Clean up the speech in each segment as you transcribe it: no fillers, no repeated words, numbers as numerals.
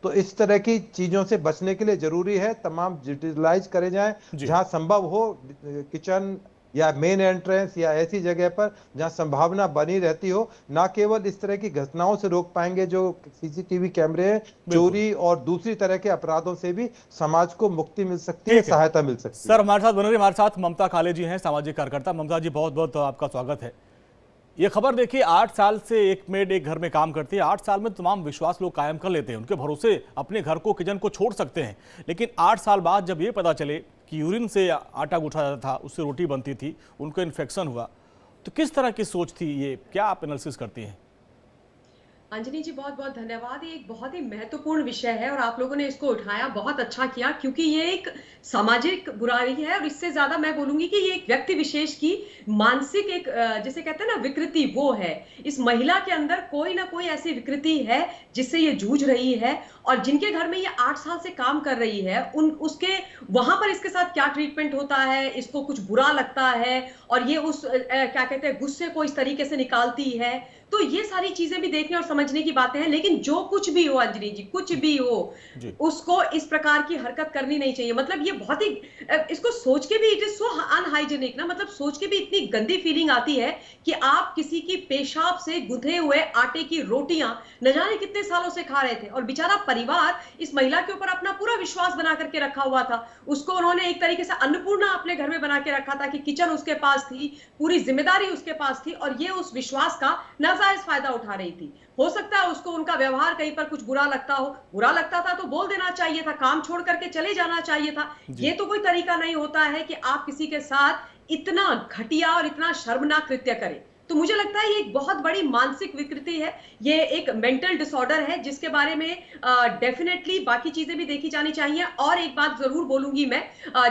तो इस तरह की चीजों से बचने के लिए जरूरी है तमाम डिजिटलाइज करे जाएं, जहां संभव हो किचन या मेन एंट्रेंस या ऐसी जगह पर जहां संभावना बनी रहती हो। ना केवल इस तरह की घटनाओं से रोक पाएंगे जो सीसीटीवी कैमरे हैं, चोरी और दूसरी तरह के अपराधों से भी समाज को मुक्ति मिल सकती है, सहायता मिल सकती है। सर हमारे साथ बने रहिए, हमारे साथ ममता काले जी हैं, सामाजिक कार्यकर्ता। ममता जी, बहुत बहुत आपका स्वागत है। ये खबर देखिए, 8 साल से एक मेड एक घर में काम करती है। 8 साल में तमाम विश्वास लोग कायम कर लेते हैं, उनके भरोसे अपने घर को, किचन को छोड़ सकते हैं। लेकिन 8 साल बाद जब ये पता चले कि यूरिन से आटा गूंथा जाता था, उससे रोटी बनती थी, उनको इन्फेक्शन हुआ, तो किस तरह की सोच थी ये? क्या आप एनालिसिस करती हैं? अंजनी जी, बहुत बहुत धन्यवाद। ये एक बहुत ही महत्वपूर्ण विषय है और आप लोगों ने इसको उठाया, बहुत अच्छा किया, क्योंकि ये एक सामाजिक बुराई है और इससे ज्यादा मैं बोलूंगी कि ये एक व्यक्ति विशेष की मानसिक एक जिसे कहते हैं ना विकृति, वो है। इस महिला के अंदर कोई ना कोई ऐसी विकृति है जिससे ये जूझ रही है, और जिनके घर में ये 8 साल से काम कर रही है उसके वहां पर इसके साथ क्या ट्रीटमेंट होता है, इसको कुछ बुरा लगता है और ये उस क्या कहते हैं गुस्से को इस तरीके से निकालती है। तो ये सारी चीजें भी देखने और समझने की बातें हैं। लेकिन जो कुछ भी हो अंजलि जी, कुछ भी हो, उसको इस प्रकार की हरकत करनी नहीं चाहिए। मतलब ये बहुत ही इसको सोच के भी इट इज सो अनहाइजीनिक ना, मतलब सोच के भी इतनी गंदी फीलिंग आती है कि आप किसी की पेशाब से गुंथे हुए आटे की रोटियां न जाने कितने सालों से खा रहे थे, और बेचारा परिवार इस महिला के ऊपर अपना पूरा विश्वास बना करके रखा हुआ था। उसको उन्होंने एक तरीके से अन्नपूर्णा अपने घर में बना के रखा था कि किचन उसके पास थी, पूरी जिम्मेदारी उसके पास थी, और ये उस विश्वास का नाजायज फायदा उठा रही थी। हो सकता है उसको उनका व्यवहार कहीं पर कुछ बुरा लगता हो, बुरा लगता था तो बोल देना चाहिए था, काम छोड़ करके चले जाना चाहिए था। ये तो कोई तरीका नहीं होता है कि आप किसी के साथ इतना घटिया और इतना शर्मनाक कृत्य करें। तो मुझे लगता है ये एक बहुत बड़ी मानसिक विकृति है, ये एक मेंटल डिसऑर्डर है, जिसके बारे में डेफिनेटली बाकी चीजें भी देखी जानी चाहिए। और एक बात जरूर बोलूंगी मैं,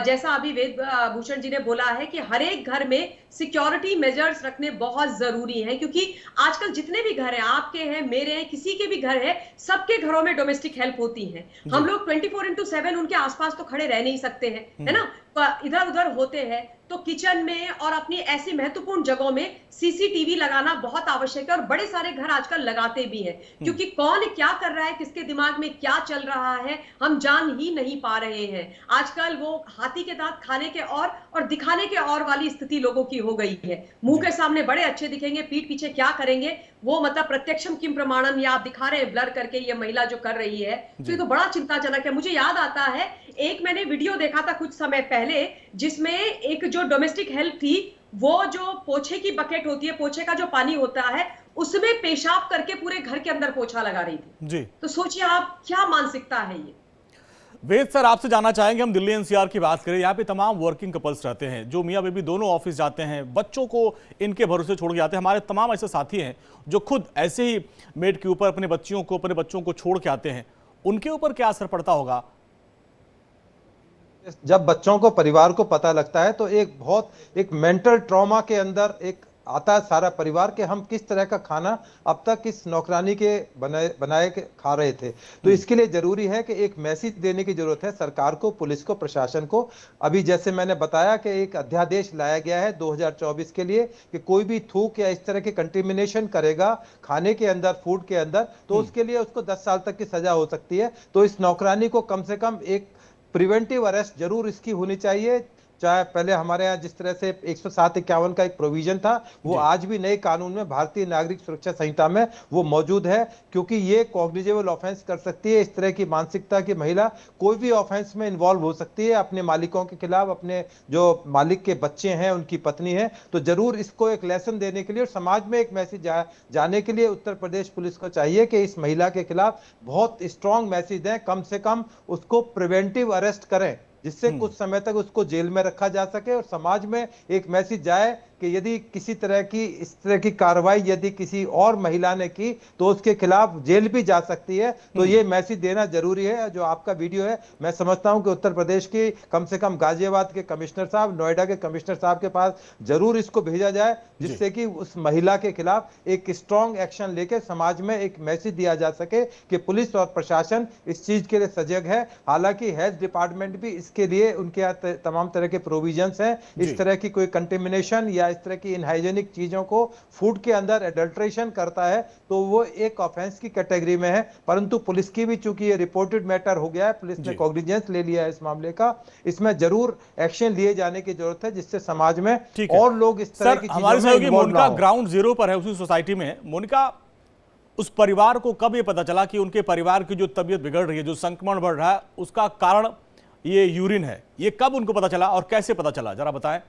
जैसा अभी वेद भूषण जी ने बोला है कि हर एक घर में सिक्योरिटी मेजर्स रखने बहुत जरूरी हैं, क्योंकि आजकल जितने भी घर हैं, आपके हैं, मेरे हैं, किसी के भी घर है, सबके घरों में डोमेस्टिक हेल्प होती है। हम लोग 24/7 उनके आसपास तो खड़े रह नहीं सकते हैं, है ना, इधर उधर होते हैं। तो किचन में और अपनी ऐसी महत्वपूर्ण जगहों में सीसीटीवी लगाना बहुत आवश्यक है, और बड़े सारे घर आजकल लगाते भी हैं, क्योंकि कौन क्या कर रहा है, किसके दिमाग में क्या चल रहा है, हम जान ही नहीं पा रहे हैं। आजकल वो हाथी के दांत खाने के और दिखाने के और वाली स्थिति लोगों की हो गई है। मुंह के सामने बड़े अच्छे दिखेंगे, पीठ पीछे क्या करेंगे वो, मतलब प्रत्यक्षम किम प्रमाणम, या आप दिखा रहे हैं ब्लर करके ये महिला जो कर रही है, तो ये तो बड़ा चिंताजनक है। मुझे याद आता है, एक मैंने वीडियो देखा था कुछ समय पहले, जिसमें एक जो डोमेस्टिक हेल्प थी, वो जो पोछे की बकेट होती है, पोछे का जो पानी होता है, उसमें पेशाब करके पूरे घर के अंदर पोछा लगा रही थी जी। तो सोचिए आप, क्या मानसिकता है ये। वेद सर, आपसे जानना चाहेंगे, हम दिल्ली एनसीआर की बात करें, यहाँ पे तमाम वर्किंग कपल्स रहते हैं जो मियाँ बीवी दोनों ऑफिस जाते हैं, बच्चों को इनके भरोसे छोड़ के जाते हैं। हमारे तमाम ऐसे साथी हैं जो खुद ऐसे ही मेड के ऊपर अपने बच्चों को छोड़ के आते हैं, उनके ऊपर क्या असर पड़ता होगा? जब बच्चों को, परिवार को पता लगता है तो एक मेंटल ट्रॉमा के अंदर एक आता है सारा परिवार के, हम किस तरह का खाना अब तक इस नौकरानी के बनाए के खा रहे थे। तो इसके लिए जरूरी है कि एक मैसेज देने की जरूरत है सरकार को, पुलिस को, प्रशासन को। अभी जैसे मैंने बताया कि एक अध्यादेश लाया गया है 2024 के लिए कि कोई भी थूक या इस तरह की कंटेमिनेशन करेगा खाने के अंदर, फूड के अंदर, तो उसके लिए उसको 10 साल तक की सजा हो सकती है। तो इस नौकरानी को कम से कम एक प्रिवेंटिव अरेस्ट जरूर इसकी होनी चाहिए। चाहे पहले हमारे यहाँ जिस तरह से 107-51 का एक प्रोविजन था, वो आज भी नए कानून में, भारतीय नागरिक सुरक्षा संहिता में वो मौजूद है, क्योंकि ये कॉग्निजेबल ऑफेंस कर सकती है। इस तरह की मानसिकता की महिला कोई भी ऑफेंस में इन्वॉल्व हो सकती है, अपने मालिकों के खिलाफ, अपने जो मालिक के बच्चे हैं, उनकी पत्नी है। तो जरूर इसको एक लेसन देने के लिए और समाज में एक मैसेज जाने के लिए उत्तर प्रदेश पुलिस को चाहिए कि इस महिला के खिलाफ बहुत स्ट्रॉन्ग मैसेज दें, कम से कम उसको प्रिवेंटिव अरेस्ट करें, जिससे कुछ समय तक उसको जेल में रखा जा सके और समाज में एक मैसेज जाए कि यदि किसी तरह की इस तरह की कार्रवाई यदि किसी और महिला ने की तो उसके खिलाफ जेल भी जा सकती है। तो ये मैसेज देना जरूरी है। जो आपका वीडियो है, मैं समझता हूं कि उत्तर प्रदेश की कम से कम गाजियाबाद के कमिश्नर साहब, नोएडा के कमिश्नर साहब के पास जरूर इसको भेजा जाए, जिससे कि उस महिला के खिलाफ एक स्ट्रॉन्ग एक्शन लेके समाज में एक मैसेज दिया जा सके कि पुलिस और प्रशासन इस चीज के लिए सजग है। हालांकि हेल्थ डिपार्टमेंट भी इसके लिए, उनके यहाँ तमाम तरह के प्रोविजंस हैं। इस तरह की कोई कंटेमिनेशन या या इस तरह की इनहाइजेनिक चीजों को फूड के अंदर एडल्ट्रेशन करता है तो वो एक ऑफेंस की कैटेगरी में है। परंतु पुलिस की भी चूंकि ये रिपोर्टेड मैटर हो गया है, पुलिस ने कॉग्निजेंस ले लिया है इस मामले का, इसमें जरूर एक्शन लिए जाने की जरूरत है जिससे समाज में और लोग इस तरह की हमारी चीजों में इन्वॉल्व ना मोनिका हो। ग्राउंड जीरो पर है उसी सोसाइटी में। मोनिका, उस परिवार को कब ये पता चला कि उनके परिवार की जो तबीयत बिगड़ रही है, जो संक्रमण बढ़ रहा है, उसका कारण ये यूरिन है? ये कब उनको पता चला और कैसे पता चला, जरा बताएं।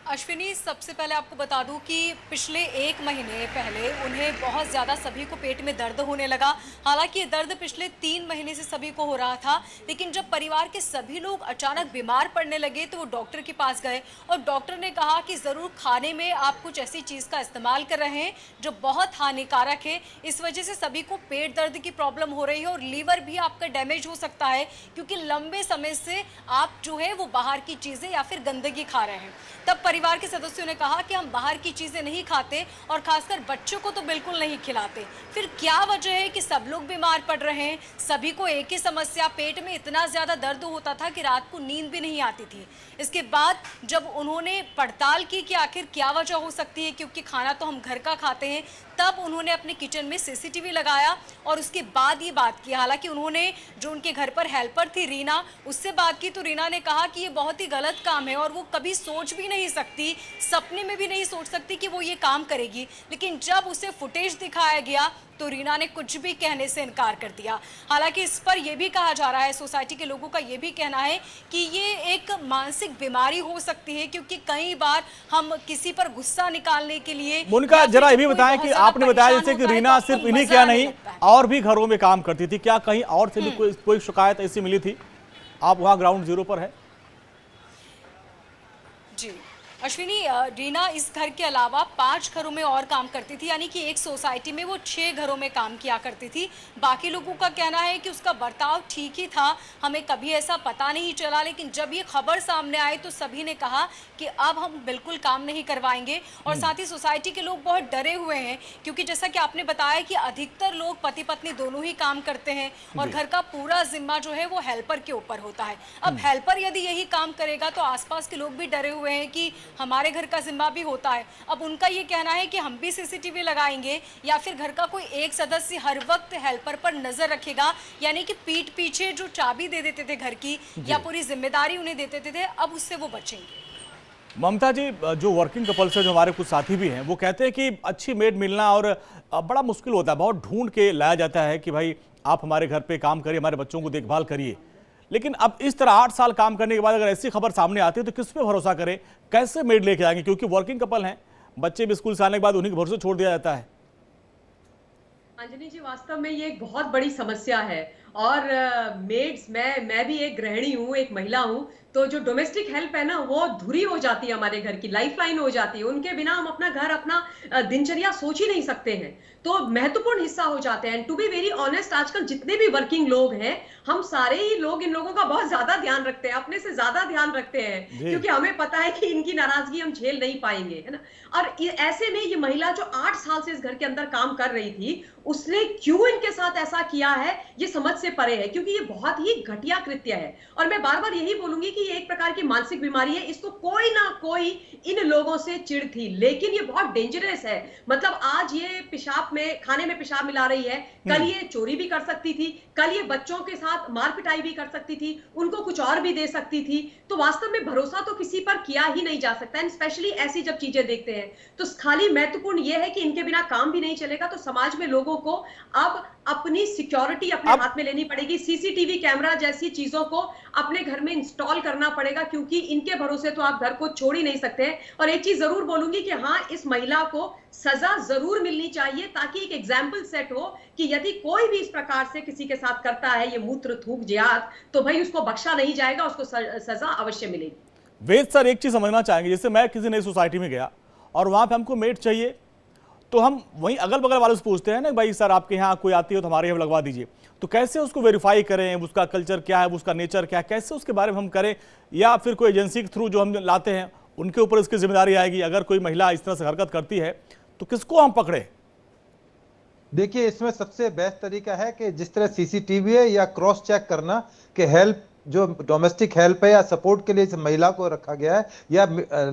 अश्विनी, सबसे पहले आपको बता दूं कि पिछले 1 महीने पहले उन्हें बहुत ज़्यादा सभी को पेट में दर्द होने लगा। हालांकि ये दर्द पिछले 3 महीने से सभी को हो रहा था, लेकिन जब परिवार के सभी लोग अचानक बीमार पड़ने लगे तो वो डॉक्टर के पास गए और डॉक्टर ने कहा कि ज़रूर खाने में आप कुछ ऐसी चीज़ का इस्तेमाल कर रहे हैं जो बहुत हानिकारक है, इस वजह से सभी को पेट दर्द की प्रॉब्लम हो रही है और लीवर भी आपका डैमेज हो सकता है, क्योंकि लंबे समय से आप जो है वो बाहर की चीज़ें या फिर गंदगी खा रहे हैं। तब परिवार के सदस्यों ने कहा कि हम बाहर की चीजें नहीं खाते और खासकर बच्चों को तो बिल्कुल नहीं खिलाते। फिर क्या वजह है कि सब लोग बीमार पड़ रहे हैं? सभी को एक ही समस्या, पेट में इतना ज्यादा दर्द होता था कि रात को नींद भी नहीं आती थी। इसके बाद जब उन्होंने पड़ताल की कि आखिर क्या वजह हो सकती है, क्योंकि खाना तो हम घर का खाते हैं, तब उन्होंने अपने किचन में सीसीटीवी लगाया और उसके बाद ये बात की। हालांकि उन्होंने जो उनके घर पर हेल्पर थी रीना, उससे बात की तो रीना ने कहा कि ये बहुत ही गलत काम है और वो कभी सोच भी नहीं सकती, सपने में भी नहीं सोच सकती कि वो ये काम करेगी। लेकिन जब उसे फुटेज दिखाया गया तो रीना ने कुछ भी कहने से इनकार कर दिया। हालांकि इस पर यह भी कहा जा रहा है, सोसाइटी के लोगों का यह भी कहना है कि ये एक मानसिक बीमारी हो सकती है, क्योंकि कई बार हम किसी पर गुस्सा निकालने के लिए। मोनिका, जरा ये भी बताएं कि आपने बताया जैसे कि रीना सिर्फ इन्हीं क्या नहीं और भी घरों में काम करती थी, क्या कहीं और से भी कोई शिकायत ऐसी मिली थी? आप वहां ग्राउंड जीरो पर है। जी अश्विनी, रीना इस घर के अलावा 5 घरों में और काम करती थी, यानी कि एक सोसाइटी में वो 6 घरों में काम किया करती थी। बाकी लोगों का कहना है कि उसका बर्ताव ठीक ही था, हमें कभी ऐसा पता नहीं चला, लेकिन जब ये खबर सामने आई तो सभी ने कहा कि अब हम बिल्कुल काम नहीं करवाएंगे। और साथ ही सोसाइटी के लोग बहुत डरे हुए हैं, क्योंकि जैसा कि आपने बताया कि अधिकतर लोग पति पत्नी दोनों ही काम करते हैं और घर का पूरा जिम्मा जो है वो हेल्पर के ऊपर होता है। अब हेल्पर यदि यही काम करेगा तो आसपास के लोग भी डरे हुए हैं कि हमारे घर का जिम्मा भी होता है। अब उनका ये कहना है कि हम भी सीसीटीवी लगाएंगे या फिर घर का कोई एक सदस्य हर वक्त हेल्पर पर नजर रखेगा, यानी कि पीठ पीछे जो चाबी दे देते थे घर की या पूरी जिम्मेदारी उन्हें देते थे, अब उससे वो बचेंगे। ममता जी, जो वर्किंग कपल्स है, जो हमारे कुछ साथी भी हैं, वो कहते हैं कि अच्छी मेड मिलना और बड़ा मुश्किल होता है, बहुत ढूंढ के लाया जाता है कि भाई आप हमारे घर पे काम करिए, हमारे बच्चों को देखभाल करिए। लेकिन अब इस तरह 8 साल काम करने के बाद अगर ऐसी खबर सामने आती है तो किस पे भरोसा करें, कैसे मेड लेके आएंगे? क्योंकि वर्किंग कपल हैं, बच्चे भी स्कूल से आने के बाद उन्हीं के भरोसे छोड़ दिया जाता है। अंजनी जी, वास्तव में ये एक बहुत बड़ी समस्या है और मेड्स, मैं भी एक गृहिणी हूँ, एक महिला हूँ, तो जो डोमेस्टिक हेल्प है ना वो धुरी हो जाती है, हमारे घर की लाइफलाइन हो जाती है। उनके बिना हम अपना घर, अपना दिनचर्या सोच ही नहीं सकते हैं, तो महत्वपूर्ण हिस्सा हो जाते हैं। टू बी वेरी ऑनेस्ट, आजकल जितने भी वर्किंग लोग हैं, हम सारे ही लोग इन लोगों का बहुत ज्यादा ध्यान रखते हैं, अपने से ज्यादा ध्यान रखते हैं, क्योंकि हमें पता है कि इनकी नाराजगी हम झेल नहीं पाएंगे, है ना। और ऐसे में ये महिला जो 8 साल से इस घर के अंदर काम कर रही थी, उसने क्यों इनके साथ ऐसा किया है ये समझ से परे है, क्योंकि ये बहुत ही घटिया कृत्य है। और मैं बार बार यही बोलूंगी कि ये एक प्रकार की मानसिक बीमारी है, इसको कोई ना कोई इन लोगों से चिढ़ थी, लेकिन ये बहुत डेंजरस है। मतलब आज ये पेशाब में, खाने में पेशाब मिला रही है, कल ये चोरी भी कर सकती थी, कल ये बच्चों के साथ मार पिटाई भी कर सकती थी, उनको कुछ और भी दे सकती थी। तो वास्तव में भरोसा तो किसी पर किया ही नहीं जा सकता, एंड स्पेशली ऐसी जब चीजें देखते हैं तो खाली महत्वपूर्ण यह है कि इनके बिना काम भी नहीं चलेगा। तो समाज में लोगों को अब अपनी सिक्योरिटी अपने हाथ में लेनी पड़ेगी, सीसीटीवी कैमरा जैसी चीजों को अपने घर में इंस्टॉल करना पड़ेगा, क्योंकि इनके भरोसे तो आप घर को छोड़ ही नहीं सकते। और एक चीज जरूर बोलूंगी कि हाँ, इस महिला को सजा जरूर मिलनी चाहिए, ताकि एक एग्जाम्पल सेट हो कि यदि कोई भी इस प्रकार से किसी के साथ करता है, ये मूत्र थूक जिहाद, तो भाई उसको बख्शा नहीं जाएगा, उसको सजा अवश्य मिलेगी। वेद सर, एक चीज समझना चाहेंगे, जैसे मैं किसी नई सोसाइटी में गया और वहां पे हमको मेड चाहिए, तो हम वहीं अगल बगल वालों से पूछते हैं ना, भाई सर आपके यहाँ कोई आती हो तो हमारे यहाँ लगवा दीजिए। तो कैसे उसको वेरीफाई करें, उसका कल्चर क्या है, उसका नेचर क्या है, कैसे उसके बारे में हम करें? या फिर कोई एजेंसी के थ्रू जो हम लाते हैं उनके ऊपर इसकी जिम्मेदारी आएगी? अगर कोई महिला इस तरह से हरकत करती है तो किसको हम पकड़े? देखिए, इसमें सबसे बेस्ट तरीका है कि जिस तरह सीसीटीवी है या क्रॉस चेक करना कि हेल्प जो डोमेस्टिक हेल्प है या सपोर्ट के लिए इस महिला को रखा गया है या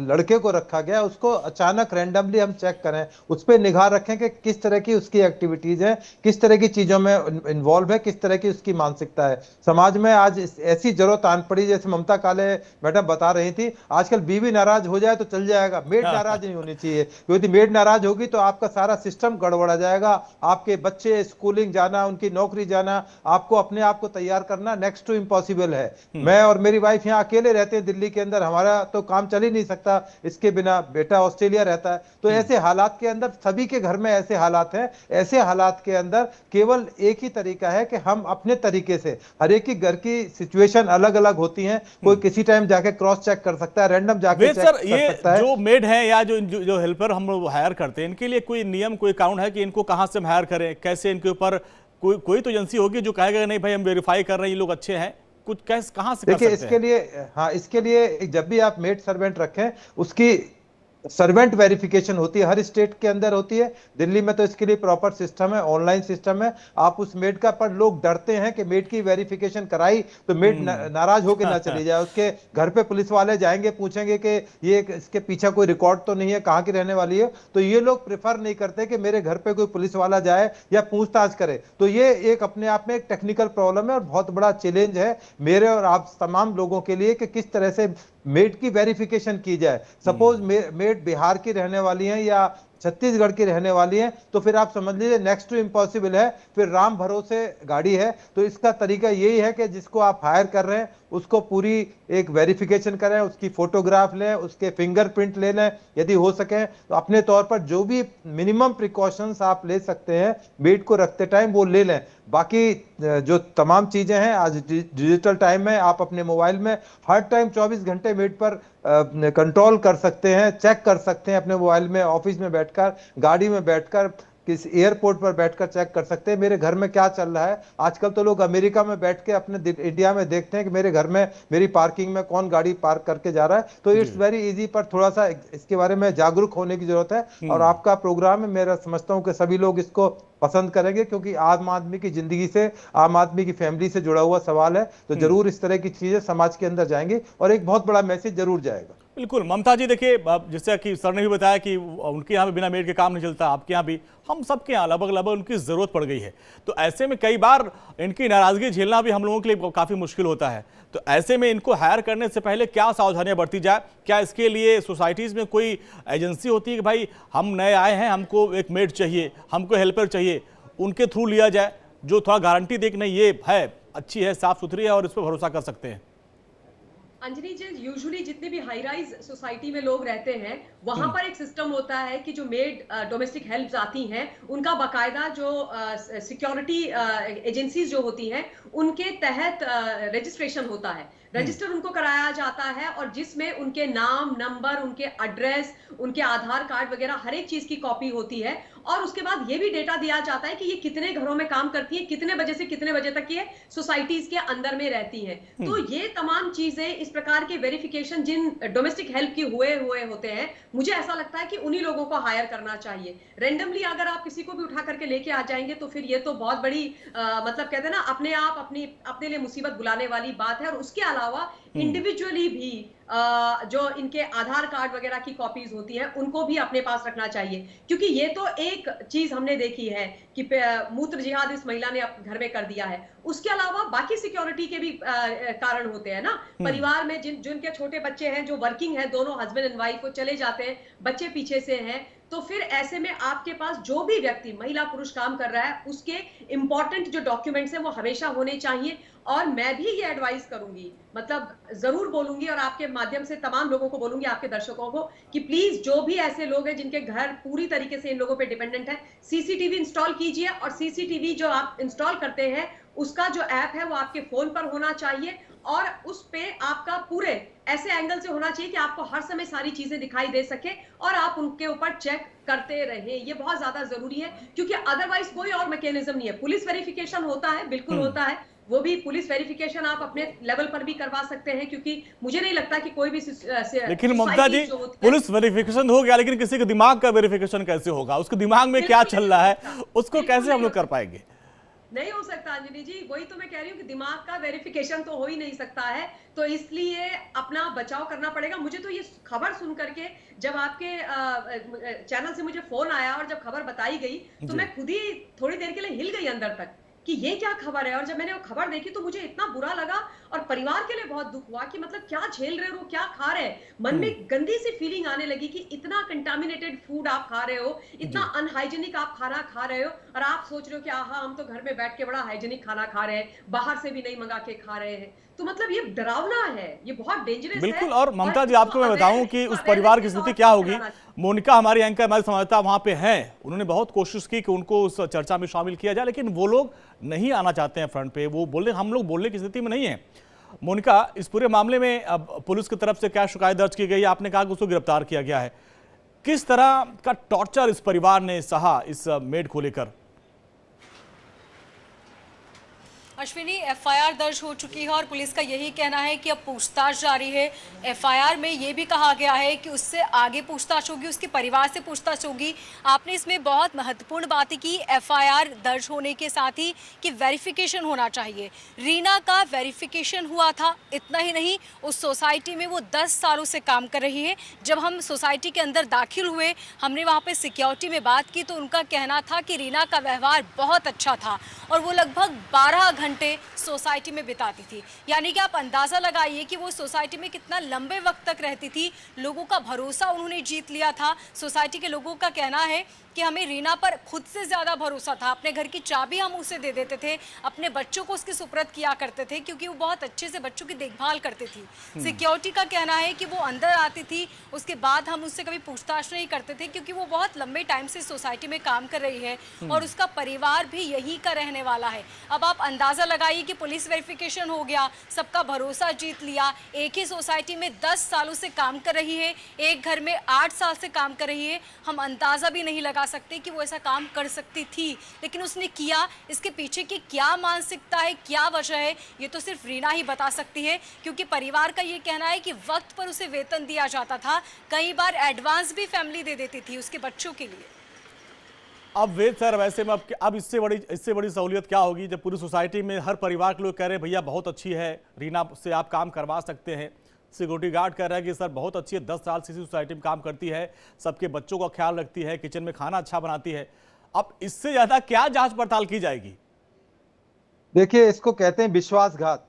लड़के को रखा गया है, उसको अचानक रैंडमली हम चेक करें, उस पर निगाह रखें कि किस तरह की उसकी एक्टिविटीज है, किस तरह की चीजों में इन्वॉल्व है, किस तरह की उसकी मानसिकता है। समाज में आज ऐसी जरूरत आन पड़ी, जैसे ममता काले मैडम बता रही थी, आजकल बीवी नाराज हो जाए तो चल जाएगा, मेड नाराज नहीं होनी चाहिए, क्योंकि मेड नाराज होगी तो आपका सारा सिस्टम गड़बड़ा जाएगा। आपके बच्चे स्कूलिंग जाना, उनकी नौकरी जाना, आपको अपने आप को तैयार करना नेक्स्ट टू इम्पॉसिबल है। मैं और मेरी वाइफ यहाँ अकेले रहते हैं दिल्ली के अंदर, हमारा तो काम चल ही नहीं सकता इसके बिना, बेटा ऑस्ट्रेलिया रहता है। तो ऐसे हालात के अंदर, सभी के घर में ऐसे हालात हैं, ऐसे हालात के अंदर केवल एक ही तरीका है कि हम अपने तरीके से, हर एक की घर की सिचुएशन अलग अलग होती है, कोई किसी टाइम जाके क्रॉस चेक कर सकता है, रैंडम जाके चेक कर सकता है। जो मेड है या जो हेल्पर हम लोग हायर करते हैं, इनके लिए कोई नियम, कोई कानून है कि इनको कहां से हम हायर करें, कैसे इनके ऊपर कोई तो एजेंसी होगी जो कहेगा नहीं भाई हम वेरीफाई कर रहे हैं ये लोग अच्छे हैं, कुछ कैसे कहां से कर सकते हैं? देखिए, इसके लिए, हाँ, इसके लिए जब भी आप मेड सर्वेंट रखें, उसकी सर्वेंट वेरिफिकेशन होती है, हर स्टेट के अंदर होती है। दिल्ली में तो इसके लिए प्रॉपर सिस्टम है, ऑनलाइन सिस्टम है। आप उस मेड का, पर लोग डरते हैं कि मेड की वेरिफिकेशन कराई तो मेड नाराज होकर ना चली जाए, उसके घर पे पुलिस वाले जाएंगे, पूछेंगे कि ये इसके पीछे कोई रिकॉर्ड तो नहीं है, कहाँ की रहने वाली है। तो ये लोग प्रेफर नहीं करते कि मेरे घर पे कोई पुलिस वाला जाए या पूछताछ करे। तो ये एक अपने आप में एक टेक्निकल प्रॉब्लम है और बहुत बड़ा चैलेंज है मेरे और आप तमाम लोगों के लिए कि किस तरह से मेड की वेरिफिकेशन की जाए। सपोज मेड बिहार की रहने वाली हैं या छत्तीसगढ़ की रहने वाली हैं, तो फिर आप समझ लीजिए नेक्स्ट टू इम्पॉसिबल है, फिर राम भरोसे गाड़ी है। तो इसका तरीका यही है कि जिसको आप हायर कर रहे हैं उसको पूरी एक वेरिफिकेशन करें, उसकी फोटोग्राफ लें, उसके फिंगरप्रिंट ले लें, यदि हो सके तो अपने तौर पर जो भी मिनिमम प्रिकॉशंस आप ले सकते हैं मेड को रखते टाइम वो ले लें। बाकी जो तमाम चीजें हैं, आज डिजिटल टाइम में आप अपने मोबाइल में हर टाइम 24 घंटे मेड पर कंट्रोल कर सकते हैं, चेक कर सकते हैं अपने मोबाइल में, ऑफिस में बैठकर, गाड़ी में बैठकर, किस एयरपोर्ट पर बैठकर चेक कर सकते हैं मेरे घर में क्या चल रहा है। आजकल तो लोग अमेरिका में बैठ के अपने इंडिया में देखते हैं कि मेरे घर में, मेरी पार्किंग में कौन गाड़ी पार्क करके जा रहा है। तो इट्स वेरी इजी, पर थोड़ा सा इसके बारे में जागरूक होने की जरूरत है। और आपका प्रोग्राम है, मेरा समझता हूं कि सभी लोग इसको पसंद करेंगे, क्योंकि आम आदमी की जिंदगी से, आम आदमी की फैमिली से जुड़ा हुआ सवाल है। तो जरूर इस तरह की चीजें समाज के अंदर जाएंगी और एक बहुत बड़ा मैसेज जरूर जाएगा। बिल्कुल ममता जी, देखिए जैसा कि सर ने भी बताया कि उनके यहाँ भी बिना मेड के काम नहीं चलता, आपके यहाँ भी, हम सबके यहाँ लगभग उनकी ज़रूरत पड़ गई है। तो ऐसे में कई बार इनकी नाराज़गी झेलना भी हम लोगों के लिए काफ़ी मुश्किल होता है। तो ऐसे में इनको हायर करने से पहले क्या सावधानियां बरती जाए? क्या इसके लिए सोसाइटीज़ में कोई एजेंसी होती है कि भाई हम नए आए हैं, हमको एक मेड चाहिए, हमको हेल्पर चाहिए, उनके थ्रू लिया जाए, जो थोड़ा गारंटी दे कि नहीं ये है, अच्छी है, साफ़ सुथरी है और इस पर भरोसा कर सकते हैं? अंजनी जी, यूजुअली जितने भी हाई राइज सोसाइटी में लोग रहते हैं, वहां पर एक सिस्टम होता है कि जो मेड डोमेस्टिक हेल्प्स आती हैं, उनका बाकायदा जो सिक्योरिटी एजेंसीज जो होती हैं, उनके तहत रजिस्ट्रेशन होता है। रजिस्टर उनको कराया जाता है और जिसमें उनके नाम, नंबर, उनके एड्रेस, उनके आधार कार्ड वगैरह हर एक चीज की कॉपी होती है। और उसके बाद ये भी डेटा दिया जाता है कि ये कितने घरों में काम करती है, कितने बजे से कितने बजे तक ये सोसाइटीज के अंदर में रहती हैं। तो ये तमाम चीजें, इस प्रकार के वेरिफिकेशन जिन डोमेस्टिक हेल्प के हुए होते हैं, मुझे ऐसा लगता है कि उन्हीं लोगों को हायर करना चाहिए। रेंडमली अगर आप किसी को भी उठा करके लेके आ जाएंगे तो फिर ये तो बहुत बड़ी मतलब कहते हैं ना, अपने आप अपने लिए मुसीबत बुलाने वाली बात है। और उसके अलावा इंडिविजुअली भी जो इनके आधार कार्ड वगैरह की कॉपीज होती हैं, उनको भी अपने पास रखना चाहिए। क्योंकि ये तो एक चीज हमने देखी है कि मूत्र जिहाद इस महिला ने घर में कर दिया है, उसके अलावा बाकी सिक्योरिटी के भी कारण होते हैं ना। परिवार में जिनके छोटे बच्चे हैं, जो वर्किंग है, दोनों हस्बैंड एंड वाइफ, वो चले जाते हैं, बच्चे पीछे से हैं, तो फिर ऐसे में आपके पास जो भी व्यक्ति, महिला पुरुष काम कर रहा है, उसके इंपॉर्टेंट जो डॉक्यूमेंट्स हैं वो हमेशा होने चाहिए। और मैं भी ये एडवाइस करूंगी, मतलब जरूर बोलूंगी और आपके माध्यम से तमाम लोगों को बोलूंगी, आपके दर्शकों को, कि प्लीज जो भी ऐसे लोग हैं जिनके घर पूरी तरीके से इन लोगों पे डिपेंडेंट है, सीसीटीवी इंस्टॉल कीजिए। और सीसीटीवी जो आप इंस्टॉल करते हैं, उसका जो ऐप है वो आपके फोन पर होना चाहिए और उस पे आपका पूरे ऐसे एंगल से होना चाहिए कि आपको हर समय सारी चीजें दिखाई दे सके और आप उनके ऊपर चेक करते रहे। ये बहुत ज्यादा जरूरी है, क्योंकि अदरवाइज कोई और मैकेनिज्म नहीं है। पुलिस वेरिफिकेशन होता है, बिल्कुल होता है, वो भी पुलिस वेरिफिकेशन आप अपने लेवल पर भी करवा सकते हैं, क्योंकि मुझे नहीं लगता कि कोई भी लेकिन ममता जी, पुलिस वेरिफिकेशन हो गया, लेकिन किसी के दिमाग का वेरिफिकेशन कैसे होगा? उसके दिमाग में क्या चल रहा है, उसको कैसे हम लोग कर पाएंगे? नहीं हो सकता अंजलि जी, वही तो मैं कह रही हूँ कि दिमाग का वेरिफिकेशन तो हो ही नहीं सकता है, तो इसलिए अपना बचाव करना पड़ेगा। मुझे तो ये खबर सुन करके जब आपके चैनल से मुझे फोन आया और जब खबर बताई गई तो जी। मैं खुद ही थोड़ी देर के लिए हिल गई अंदर तक कि ये क्या खबर है। और जब मैंने वो खबर देखी तो मुझे इतना बुरा लगा और परिवार के लिए बहुत दुख हुआ कि मतलब क्या झेल रहे हो, क्या खा रहे हैं। मन में एक गंदी सी फीलिंग आने लगी कि इतना कंटामिनेटेड फूड आप खा रहे हो, इतना जी। अनहाइजीनिक आप खाना खा रहे हो और आप सोच रहे हो कि आहा हम तो घर में बैठ के बड़ा हाइजीनिक खाना खा रहे हैं, बाहर से भी नहीं मंगा के खा रहे हैं। तो मतलब ये डरावना है, ये बहुत डेंजरस है बिल्कुल। और ममता जी, इसको आपको मैं बताऊं कि इसको उस परिवार की अवेयरनेस के स्थिति तौर क्या पर होगी। फैलाना चाहिए। मोनिका हमारी एंकर, हमारे संवाददाता वहां पे हैं, उन्होंने बहुत कोशिश की कि उनको उस चर्चा में शामिल किया जाए, लेकिन वो लोग नहीं आना चाहते हैं फ्रंट पे। वो बोले हम लोग बोलने की स्थिति में नहीं है। मोनिका, इस पूरे मामले में अब पुलिस की तरफ से क्या शिकायत दर्ज की गई? आपने कहा कि उसको गिरफ्तार किया गया है। किस तरह का टॉर्चर इस परिवार ने सहा इस मेड को लेकर? अश्विनी, एफआईआर दर्ज हो चुकी है और पुलिस का यही कहना है कि अब पूछताछ जारी है। एफआईआर में ये भी कहा गया है कि उससे आगे पूछताछ होगी, उसके परिवार से पूछताछ होगी। आपने इसमें बहुत महत्वपूर्ण बातें की एफआईआर दर्ज होने के साथ ही कि वेरिफिकेशन होना चाहिए। रीना का वेरिफिकेशन हुआ था, इतना ही नहीं, उस सोसाइटी में वो 10 सालों से काम कर रही है। जब हम सोसाइटी के अंदर दाखिल हुए, हमने वहाँ पे सिक्योरिटी में बात की तो उनका कहना था कि रीना का व्यवहार बहुत अच्छा था और वो लगभग 12 घंटे सोसाइटी में बिताती थी। यानी कि आप अंदाजा लगाइए कि वो सोसाइटी में कितना लंबे वक्त तक रहती थी। लोगों का भरोसा उन्होंने जीत लिया था। सोसाइटी के लोगों का कहना है कि हमें रीना पर खुद से ज्यादा भरोसा था। अपने घर की चाबी हम उसे दे देते थे, अपने बच्चों को उसकी सुपुर्द किया करते थे क्योंकि वो बहुत अच्छे से बच्चों की देखभाल करती थी। सिक्योरिटी का कहना है कि वो अंदर आती थी, उसके बाद हम उससे कभी पूछताछ नहीं करते थे क्योंकि वो बहुत लंबे टाइम से सोसाइटी में काम कर रही है और उसका परिवार भी यहीं का रहने वाला है। अब आप अंदाजा लगाइए कि पुलिस वेरिफिकेशन हो गया, सबका भरोसा जीत लिया, एक ही सोसाइटी में 10 सालों से काम कर रही है, एक घर में 8 साल से काम कर रही है। हम अंदाजा भी नहीं लगा सकते कि वो ऐसा काम कर सकती थी, लेकिन उसने किया। इसके पीछे की क्या मानसिकता है, क्या वजह है, ये तो सिर्फ रीना ही बता सकती है क्योंकि परिवार का ये कहना है कि वक्त पर उसे वेतन दिया जाता था, कई बार एडवांस भी फैमिली दे देती थी उसके बच्चों के लिए। अब वेद सर, वैसे में अब इससे बड़ी सहूलियत क्या होगी जब पूरी सोसाइटी में हर परिवार के लोग कह रहे हैं भैया बहुत अच्छी है, रीना से आप काम करवा सकते हैं। सिक्योरिटी गार्ड कह रहा है कि सर बहुत अच्छी है, 10 साल से इसी सोसाइटी में काम करती है, सबके बच्चों का ख्याल रखती है, किचन में खाना अच्छा बनाती है। अब इससे ज्यादा क्या जांच पड़ताल की जाएगी? देखिए, इसको कहते हैं विश्वासघात।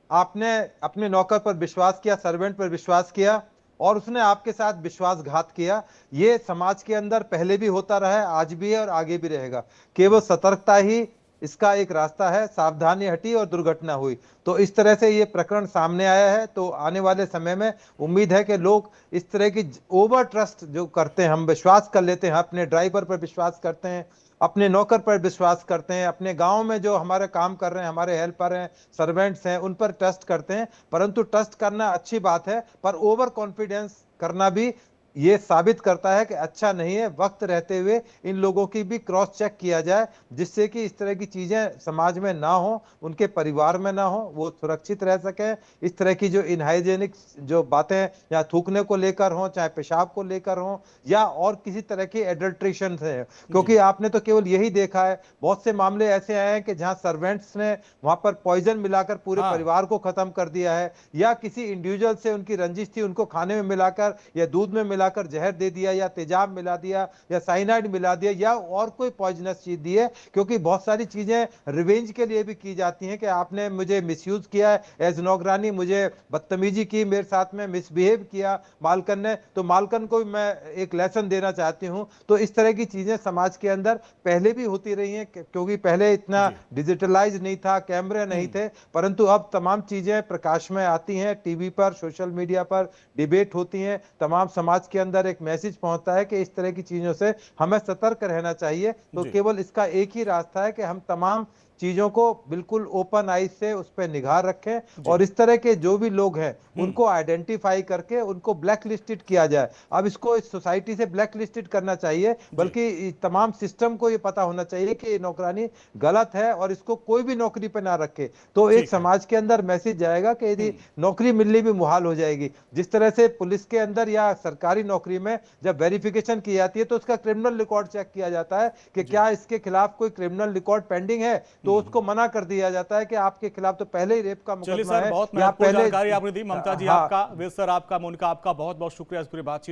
आपने अपने नौकर पर विश्वास किया, सर्वेंट पर विश्वास किया और उसने आपके साथ विश्वासघात किया। ये समाज के अंदर पहले भी होता रहा है, आज भी है और आगे भी रहेगा। केवल सतर्कता ही इसका एक रास्ता है। सावधानी हटी और दुर्घटना हुई। तो इस तरह से ये प्रकरण सामने आया है। तो आने वाले समय में उम्मीद है कि लोग इस तरह की ओवर ट्रस्ट जो करते हैं, हम विश्वास कर लेते हैं, अपने ड्राइवर पर विश्वास करते हैं, अपने नौकर पर विश्वास करते हैं, अपने गांव में जो हमारे काम कर रहे हैं, हमारे हेल्पर हैं, सर्वेंट्स हैं, उन पर ट्रस्ट करते हैं। परंतु ट्रस्ट करना अच्छी बात है, पर ओवर कॉन्फिडेंस करना भी ये साबित करता है कि अच्छा नहीं है। वक्त रहते हुए इन लोगों की भी क्रॉस चेक किया जाए, जिससे कि इस तरह की चीजें समाज में ना हो, उनके परिवार में ना हो, वो सुरक्षित रह सके। इस तरह की जो इनहाइजेनिक जो बातें या थूकने को लेकर हो, चाहे पेशाब को लेकर हो, या और किसी तरह की एडल्ट्रेशन है, क्योंकि आपने तो केवल यही देखा है, बहुत से मामले ऐसे आए हैं कि जहां सर्वेंट्स ने वहां पर पॉइजन मिलाकर पूरे परिवार को खत्म कर दिया है, या किसी इंडिविजुअल से उनकी रंजिश थी, उनको खाने में मिलाकर या दूध में मिलाकर जहर दे दिया, या तेजाब मिला दिया, या साइनाइड मिला दिया, या और कोई पॉइजनस चीज दी है। क्योंकि बहुत सारी चीजें रिवेंज के लिए भी की जाती हैं कि आपने मुझे मिसयूज किया है, एज नौकरानी मुझे बदतमीजी की, मेरे साथ में मिसबिहेव किया मालकन ने, तो मालकन को भी मैं एक लेसन देना चाहती हूं। तो इस तरह की चीजें समाज के अंदर पहले भी होती रही हैं, क्योंकि पहले इतना डिजिटलाइज नहीं था, कैमरे नहीं थे, परंतु अब तमाम चीजें प्रकाश में आती हैं, टीवी पर, सोशल मीडिया पर डिबेट होती हैं, तमाम समाज के अंदर एक मैसेज पहुंचता है कि इस तरह की चीजों से हमें सतर्क रहना चाहिए। तो केवल इसका एक ही रास्ता है कि हम तमाम चीजों को बिल्कुल ओपन आइज से उस पर निगाह रखें और इस तरह के जो भी लोग हैं उनको आइडेंटिफाई करके उनको ब्लैक लिस्टेड किया जाए। अब इसको इस सोसाइटी से ब्लैक लिस्टेड करना चाहिए, बल्कि तमाम सिस्टम को ये पता होना चाहिए कि ये नौकरानी गलत है और इसको कोई भी नौकरी पे ना रखे। तो एक समाज के अंदर मैसेज जाएगा कि यदि नौकरी मिलनी भी मुहाल हो जाएगी। जिस तरह से पुलिस के अंदर या सरकारी नौकरी में जब वेरिफिकेशन की जाती है तो उसका क्रिमिनल रिकॉर्ड चेक किया जाता है कि क्या इसके खिलाफ कोई क्रिमिनल रिकॉर्ड पेंडिंग है, तो उसको मना कर दिया जाता है कि आपके खिलाफ तो पहले ही रेप का चलिए मुकदमा सर, है, बहुत या महत्वपूर्ण पहले जानकारी आपने दी। ममता जी हाँ, आपका, वेद सर आपका, मोनिका आपका बहुत बहुत शुक्रिया इस पूरी बातचीत